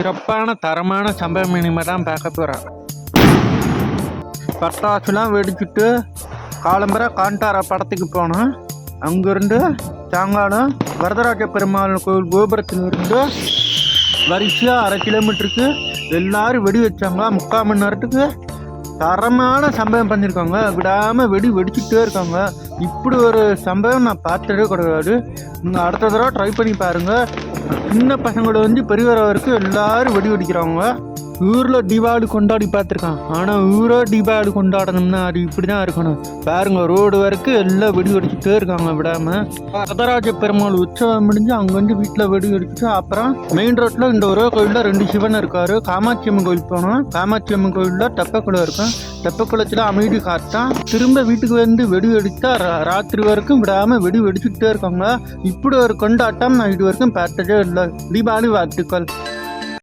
சிறப்பான தரமான சம்பவம் இனிமே தான் பார்க்க போகிறேன். பட்டாசுலாம் வெடிச்சுட்டு காலம்பரை காண்டாரா படத்துக்கு போனோம். அங்கேருந்து சாயங்காலம் வரதராஜ பெருமாள் கோவில் கோபுரத்திலிருந்து வரிசையாக 1/2 கிலோமீட்டருக்கு எல்லாரும் வெடி வச்சாங்க. 3/4 மணி நேரத்துக்கு தரமான சம்பவம் பண்ணியிருக்காங்க. விடாமல் வெடிச்சுட்டே இருக்காங்க. இப்படி ஒரு சம்பவம் நான் பார்த்ததே கிடையாது. நீங்கள் அடுத்த தடவை ட்ரை பண்ணி பாருங்கள். சின்ன பசங்களை பெரியவரை வரைக்கும் எல்லாரும் வெடிக்கிறாங்க. ஊரில் தீபாவளி கொண்டாடி பார்த்துருக்கான். ஆனால் ஊரோ தீபாவளி கொண்டாடணும்னா அது இப்படி தான் இருக்கணும். பாருங்க, ரோடு வரைக்கும் எல்லாம் வெடிச்சுட்டே இருக்காங்க விடாமல். வரதராஜ பெருமாள் உற்சவம் முடிஞ்சு அங்கே வீட்டில் வெடிச்சு அப்புறம் மெயின் ரோட்டில் இந்த ஒரே கோயிலில் 2 சிவன் இருக்காரு. காமாட்சி அம்மன் கோயில் போனோம். காமாட்சி அம்மன் கோயிலில் தெப்பக்குளம் இருக்கும். தெப்பக்குளத்தில் அமைதி காத்தான். திரும்ப வீட்டுக்கு வெடிச்சா ராத்திரி வரைக்கும் விடாமல் வெடிச்சுட்டே இருக்காங்க. இப்படி ஒரு கொண்டாட்டம் நான் இது வரைக்கும் பார்த்ததே இல்லை. தீபாவளி வாழ்த்துக்கள்.